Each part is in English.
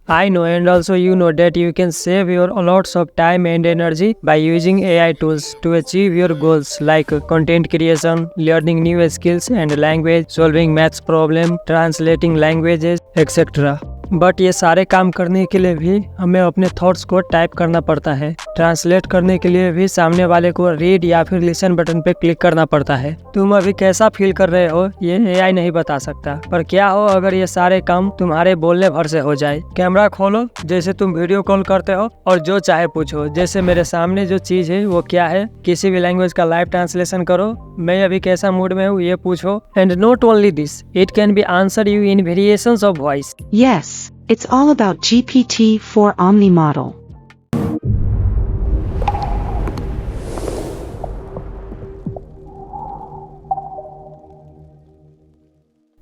I know, and also you know that you can save your lots of time and energy by using AI tools to achieve your goals like content creation, learning new skills and language, solving maths problem, translating languages, etc. But ये सारे काम करने के लिए भी हमें अपने thoughts को टाइप करना पड़ता है। ट्रांसलेट करने के लिए भी सामने वाले को रीड या फिर लिसन बटन पे क्लिक करना पड़ता है। तुम अभी कैसा फील कर रहे हो ये एआई नहीं बता सकता, पर क्या हो अगर ये सारे काम तुम्हारे बोलने भर से हो जाए। कैमरा खोलो जैसे तुम वीडियो कॉल करते हो और जो चाहे पूछो, जैसे मेरे सामने जो चीज है वो क्या है, किसी भी लैंग्वेज का लाइव ट्रांसलेशन करो, मैं अभी कैसा मूड में हूँ ये पूछो। And not only this, it can be answer you in variations of voice. Yes, it's all about GPT-4 Omni model.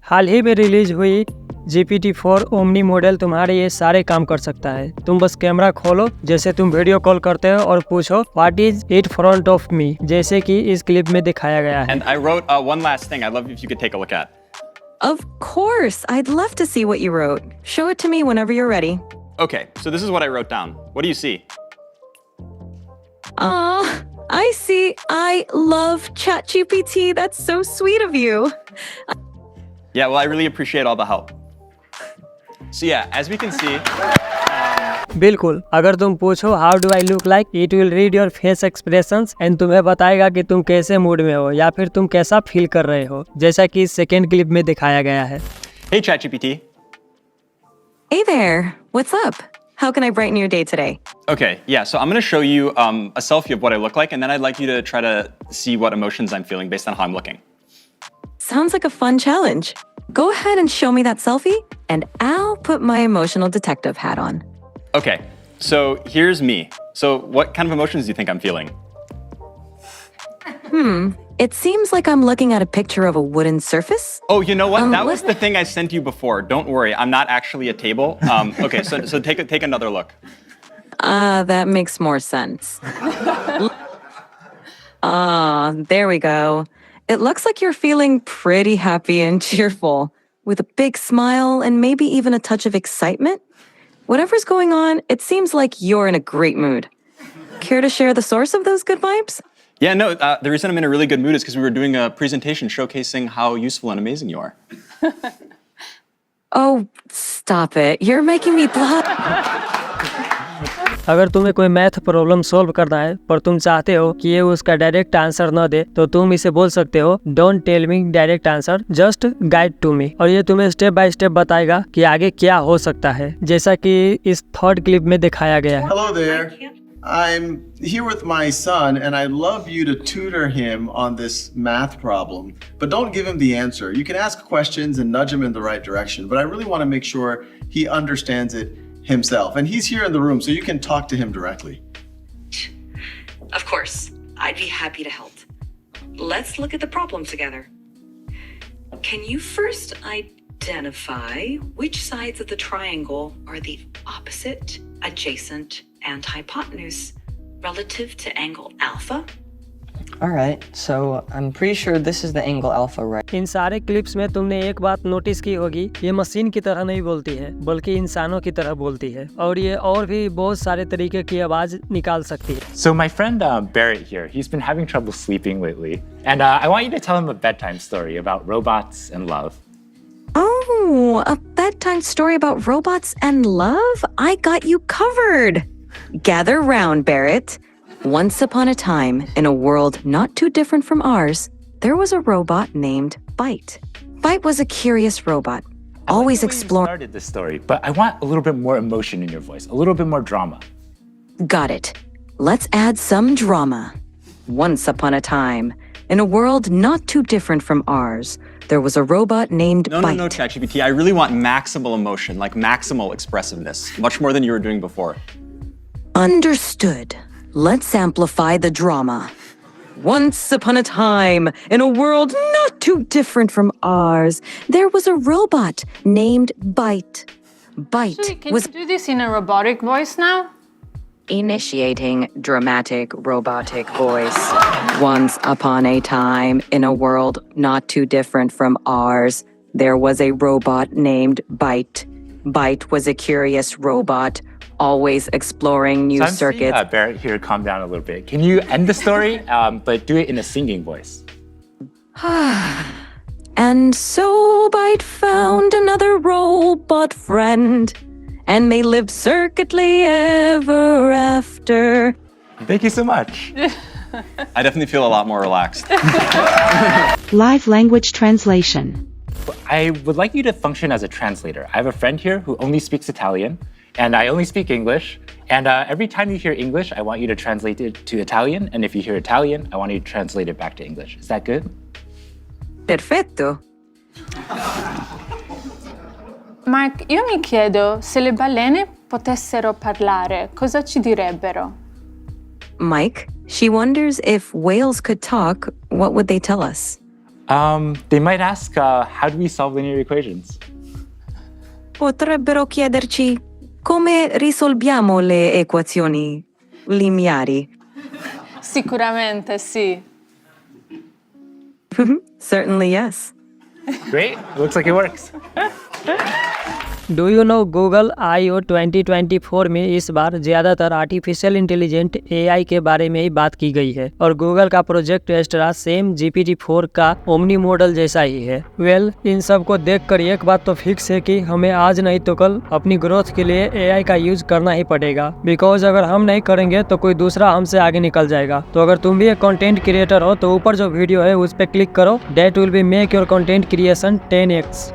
हाल ही में रिलीज हुई GPT-4 ओमनी मॉडल तुम्हारे ये सारे काम कर सकता है। तुम बस कैमरा खोलो जैसे तुम वीडियो कॉल करते हो और पूछो what is it front of me, जैसे कि इस क्लिप में दिखाया गया है। And I wrote one last thing I'd love if you could take a look at. Of course, I'd love to see what you wrote. Show it to me whenever you're ready. Okay, so this is what I wrote down. What do you see? I see. I love ChatGPT. That's so sweet of you. Yeah, well, I really appreciate all the help. So yeah, as we can see, बिल्कुल, अगर तुम पूछो how do I look like, it will read your face expressions and तुम्हें बताएगा कि तुम कैसे mood में हो या फिर तुम कैसा फील कर रहे हो, जैसा कि इस सेकेंड क्लिप में दिखाया गया है। hey ChatGPT. Hey there. What's up? How can I brighten your day today? Okay, yeah, so I'm going to show you a selfie of what I look like, and then I'd like you to try to see what emotions I'm feeling based on how I'm looking. Sounds like a fun challenge. Go ahead and show me that selfie, and I'll put my emotional detective hat on. Okay, so here's me. So what kind of emotions do you think I'm feeling? It seems like I'm looking at a picture of a wooden surface. Oh, you know what? That was the thing I sent you before. Don't worry, I'm not actually a table. Okay, so take another look. That makes more sense. There we go. It looks like you're feeling pretty happy and cheerful, with a big smile and maybe even a touch of excitement. Whatever's going on, it seems like you're in a great mood. Care to share the source of those good vibes? Yeah, no, the reason I'm in a really good mood is because we were doing a presentation showcasing how useful and amazing you are. Oh, stop it. You're making me blush. अगर तुम्हें कोई math problem solve करना है पर तुम चाहते हो कि ये उसका डायरेक्ट आंसर न दे, तो तुम इसे बोल सकते हो don't tell me direct answer, just guide to me, और ये तुम्हें स्टेप बाय स्टेप बताएगा कि आगे क्या हो सकता है, जैसा कि इस थर्ड क्लिप में दिखाया गया है। Hello there. I'm here with my son and I'd love you to tutor him on this math problem, but don't give him the answer. You can ask questions and nudge him in the right direction, but I really want to make sure he understands it himself. And he's here in the room, so you can talk to him directly. Of course, I'd be happy to help. Let's look at the problem together. Can you first identify which sides of the triangle are the opposite, adjacent, and hypotenuse relative to angle alpha? Alright, so I'm pretty sure this is the angle alpha, right? इन सारे clips में तुमने एक बात notice की होगी, ये machine की तरह नहीं बोलती है बल्कि इंसानों की तरह बोलती है, और ये और भी बहुत सारे तरीके की आवाज निकाल सकती है। So my friend Barrett here, he's been having trouble sleeping lately, and I want you to tell him a bedtime story about robots and love. Oh, a bedtime story about robots and love? I got you covered. Gather round, Barrett. Once upon a time, in a world not too different from ours, there was a robot named Byte. Byte was a curious robot, always exploring. Started this story, but I want a little bit more emotion in your voice, a little bit more drama. Got it. Let's add some drama. Once upon a time, in a world not too different from ours, there was a robot named Byte. No, ChatGPT. I really want maximal emotion, like maximal expressiveness, much more than you were doing before. Understood. Let's amplify the drama. Once upon a time, in a world not too different from ours, there was a robot named Byte. Byte Actually, can was you do this in a robotic voice now? initiating dramatic robotic voice. Once upon a time, in a world not too different from ours, there was a robot named Byte. Byte was a curious robot, always exploring new So I'm circuits. seeing, Barrett here, calm down a little bit. Can you end the story, but do it in a singing voice? And so Byte found another robot friend, and they lived circuitly ever after. Thank you so much. I definitely feel a lot more relaxed. Live language translation. I would like you to function as a translator. I have a friend here who only speaks Italian, and I only speak English. And every time you hear English, I want you to translate it to Italian. And if you hear Italian, I want you to translate it back to English. Is that good? Perfetto. Mark, io mi chiedo se le balene potessero parlare, cosa ci direbbero? Mike, she wonders if whales could talk, what would they tell us? They might ask, how do we solve linear equations? Potrebbero chiederci come risolviamo le equazioni lineari. Sicuramente sì. Certainly, yes. Great, looks like it works. Do you know Google I/O 2024 में इस बार ज़्यादातर artificial intelligent AI के बारे में ही बात की गई है और गूगल का प्रोजेक्ट एस्ट्रा सेम GPT-4 का ओमनी मॉडल जैसा ही है। इन सब को देखकर एक बात तो फिक्स है कि हमें आज नहीं तो कल अपनी ग्रोथ के लिए AI का यूज करना ही पड़ेगा, बिकॉज अगर हम नहीं करेंगे तो कोई दूसरा हमसे आगे निकल जाएगा। तो अगर तुम भी एक कंटेंट क्रिएटर हो तो ऊपर जो वीडियो है उस पर क्लिक करो, that will be make your content creation 10x।